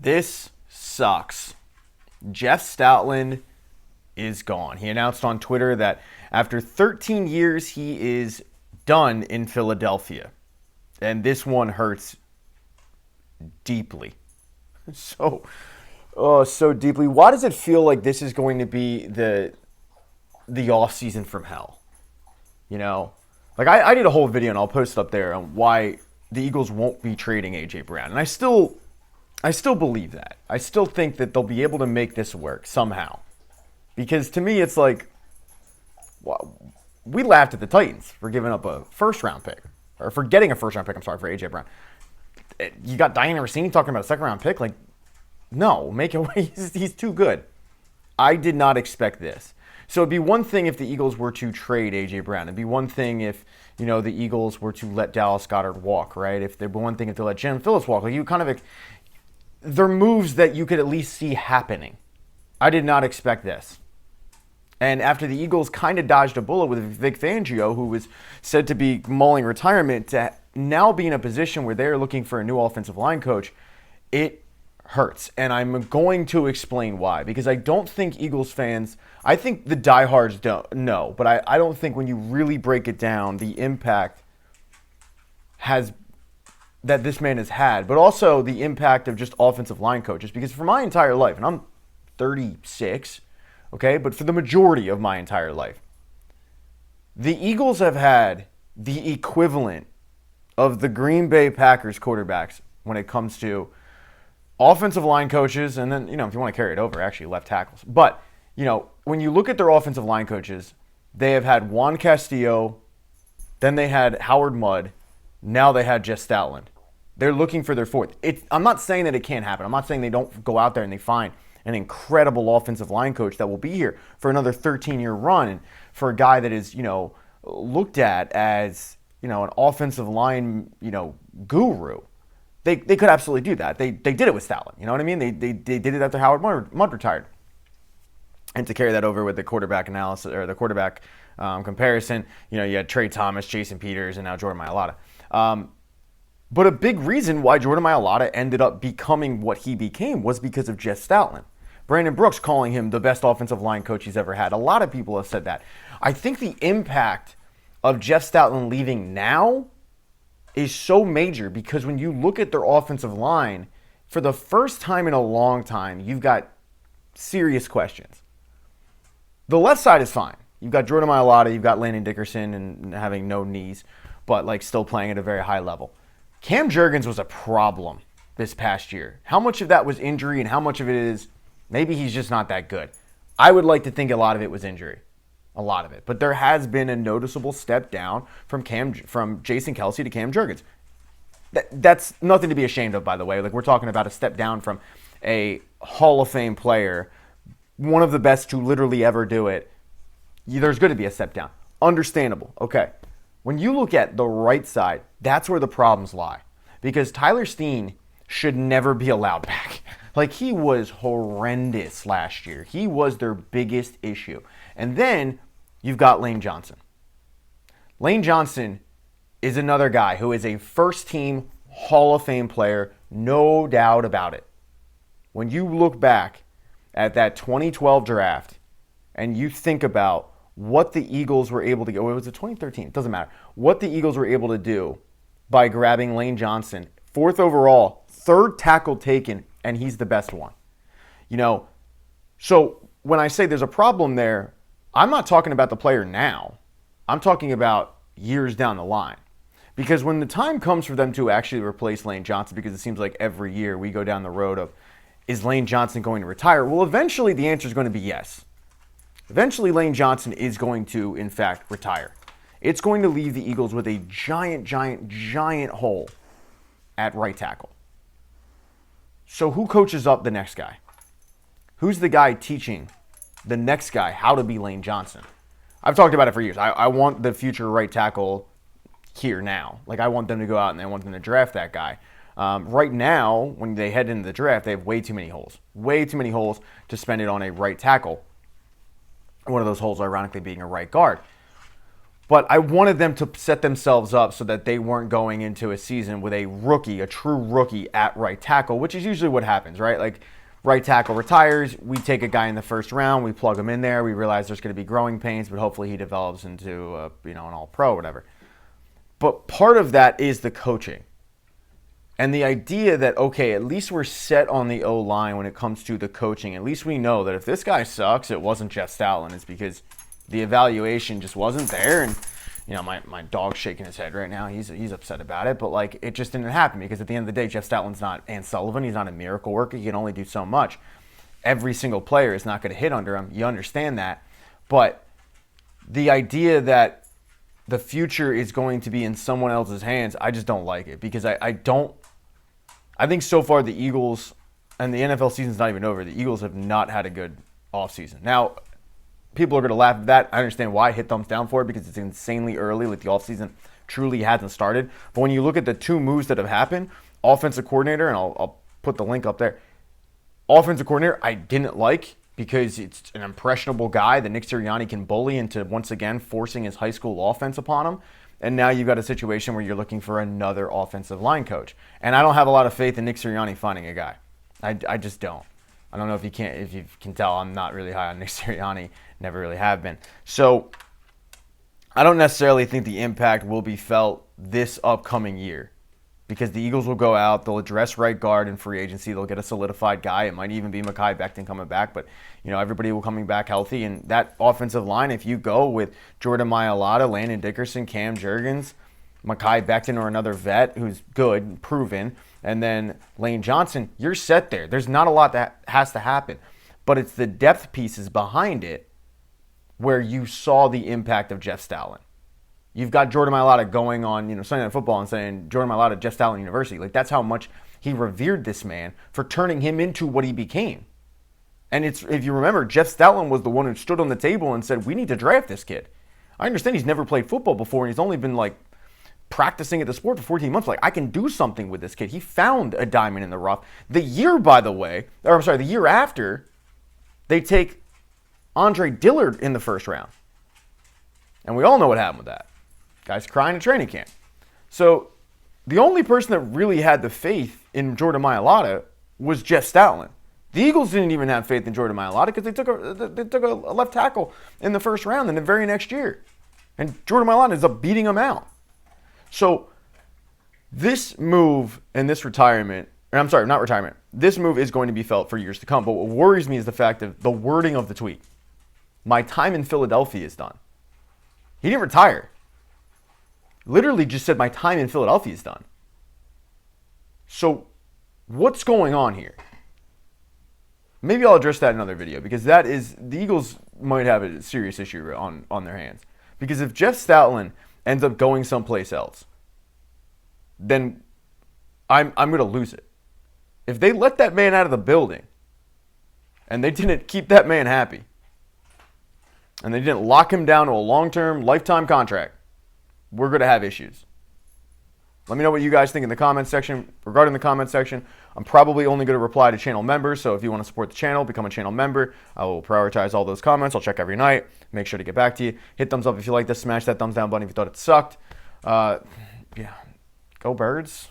This sucks. Jeff Stoutland is gone. He announced on Twitter that after 13 years, he is done in Philadelphia. And this one hurts deeply. So deeply. Why does it feel like this is going to be the off season from hell? You know, like I did a whole video and I'll post it up there on why the Eagles won't be trading AJ Brown. And I still believe that. I still think that they'll be able to make this work somehow. Because to me, it's like, well, we laughed at the Titans for giving up a first-round pick. Or for getting a first-round pick, for AJ Brown. You got Diana Rossini talking about a second-round pick? Like, no, make it way. He's too good. I did not expect this. So it'd be one thing if the Eagles were to trade AJ Brown. It'd be one thing if, the Eagles were to let Dallas Goedert walk, right? If there'd be one thing if they let Jen Phillips walk. Like, you kind of, they're moves that you could at least see happening. I did not expect this. And after the Eagles kind of dodged a bullet with Vic Fangio, who was said to be mulling retirement, to now be in a position where they're looking for a new offensive line coach, it hurts. And I'm going to explain why. Because I don't think Eagles fans, I think the diehards don't know, but I don't think when you really break it down, the impact that this man has had, but also the impact of just offensive line coaches. Because for my entire life, and I'm 36, okay, but for the majority of my entire life, the Eagles have had the equivalent of the Green Bay Packers quarterbacks when it comes to offensive line coaches, and then, if you want to carry it over, actually left tackles. But, when you look at their offensive line coaches, they have had Juan Castillo, then they had Howard Mudd, now they had Jeff Stoutland. They're looking for their fourth. I'm not saying that it can't happen. I'm not saying they don't go out there and they find an incredible offensive line coach that will be here for another 13-year run, and for a guy that is, looked at as, an offensive line, guru. They could absolutely do that. They did it with Stoutland. You know what I mean? They did it after Howard Mudd retired. And to carry that over with the quarterback analysis or the quarterback comparison, you had Trey Thomas, Jason Peters, and now Jordan Mailata. But a big reason why Jordan Mailata ended up becoming what he became was because of Jeff Stoutland. Brandon Brooks calling him the best offensive line coach he's ever had. A lot of people have said that. I think the impact of Jeff Stoutland leaving now is so major because when you look at their offensive line, for the first time in a long time, you've got serious questions. The left side is fine. You've got Jordan Mailata, you've got Landon Dickerson and having no knees, but still playing at a very high level. Cam Jurgens was a problem this past year. How much of that was injury and how much of it is maybe he's just not that good? I would like to think a lot of it was injury. A lot of it. But there has been a noticeable step down from Jason Kelce to Cam Jurgens. That's nothing to be ashamed of, by the way. We're talking about a step down from a Hall of Fame player, one of the best to literally ever do it. There's going to be a step down. Understandable. Okay. When you look at the right side, that's where the problems lie. Because Tyler Steen should never be allowed back. He was horrendous last year. He was their biggest issue. And then you've got Lane Johnson. Lane Johnson is another guy who is a first-team Hall of Fame player, no doubt about it. When you look back at that 2012 draft and you think about what the Eagles were able to get, or was it 2013? It doesn't matter. What the Eagles were able to do by grabbing Lane Johnson, 4th overall, 3rd tackle taken, and he's the best one. So when I say there's a problem there, I'm not talking about the player now. I'm talking about years down the line. Because when the time comes for them to actually replace Lane Johnson, because it seems like every year we go down the road of, is Lane Johnson going to retire? Well, eventually the answer is going to be yes. Eventually Lane Johnson is going to, in fact, retire. It's going to leave the Eagles with a giant, giant, giant hole at right tackle. So who coaches up the next guy? Who's the guy teaching the next guy how to be Lane Johnson? I've talked about it for years. I want the future right tackle here now. I want them to go out and I want them to draft that guy. Right now, when they head into the draft, they have way too many holes. Way too many holes to spend it on a right tackle. One of those holes, ironically, being a right guard. But I wanted them to set themselves up so that they weren't going into a season with a rookie, a true rookie at right tackle, which is usually what happens, right? Like right tackle retires, we take a guy in the first round, we plug him in there, we realize there's going to be growing pains, but hopefully he develops into an all-pro or whatever. But part of that is the coaching. And the idea that, okay, at least we're set on the O-line when it comes to the coaching. At least we know that if this guy sucks, it wasn't Jeff Stoutland. It's because the evaluation just wasn't there. And, my dog's shaking his head right now. He's upset about it. But, like, it just didn't happen because at the end of the day, Jeff Stoutland's not Ann Sullivan. He's not a miracle worker. He can only do so much. Every single player is not going to hit under him. You understand that. But the idea that the future is going to be in someone else's hands, I just don't like it because I think so far the Eagles, and the NFL season's not even over, the Eagles have not had a good offseason. Now, people are going to laugh at that. I understand why. Hit thumbs down for it because it's insanely early. Like the offseason truly hasn't started. But when you look at the two moves that have happened, offensive coordinator, and I'll put the link up there. Offensive coordinator, I didn't like because it's an impressionable guy that Nick Sirianni can bully into once again forcing his high school offense upon him. And now you've got a situation where you're looking for another offensive line coach. And I don't have a lot of faith in Nick Sirianni finding a guy. I just don't. I don't know if you can tell, I'm not really high on Nick Sirianni. Never really have been. So I don't necessarily think the impact will be felt this upcoming year because the Eagles will go out, they'll address right guard in free agency, they'll get a solidified guy. It might even be Mekhi Becton coming back, but everybody will coming back healthy. And that offensive line, if you go with Jordan Mailata, Landon Dickerson, Cam Jurgens, Mekhi Becton or another vet who's good, proven, and then Lane Johnson, you're set there. There's not a lot that has to happen. But it's the depth pieces behind it where you saw the impact of Jeff Stoutland. You've got Jordan Mailata going on, Sunday Night Football and saying, Jordan Mailata, Jeff Stoutland University. Like, that's how much he revered this man for turning him into what he became. And if you remember, Jeff Stoutland was the one who stood on the table and said, we need to draft this kid. I understand he's never played football before, and he's only been, practicing at the sport for 14 months. I can do something with this kid. He found a diamond in the rough. The year after, they take Andre Dillard in the first round. And we all know what happened with that. Guy's crying in training camp. So the only person that really had the faith in Jordan Mailata was Jeff Stoutland. The Eagles didn't even have faith in Jordan Mailata because they took a left tackle in the first round in the very next year. And Jordan Mailata ends up beating him out. So this move and this this move is going to be felt for years to come. But what worries me is the fact of the wording of the tweet. My time in Philadelphia is done. He didn't retire. Literally just said my time in Philadelphia is done. So what's going on here? Maybe I'll address that in another video because the Eagles might have a serious issue on their hands. Because if Jeff Stoutland ends up going someplace else, then I'm going to lose it. If they let that man out of the building and they didn't keep that man happy and they didn't lock him down to a long-term, lifetime contract, we're going to have issues. Let me know what you guys think in the comments section. Regarding the comment section, I'm probably only going to reply to channel members, so if you want to support the channel, become a channel member. I will prioritize all those comments. I'll check every night. Make sure to get back to you. Hit thumbs up if you like this. Smash that thumbs down button if you thought it sucked. Yeah, go Birds.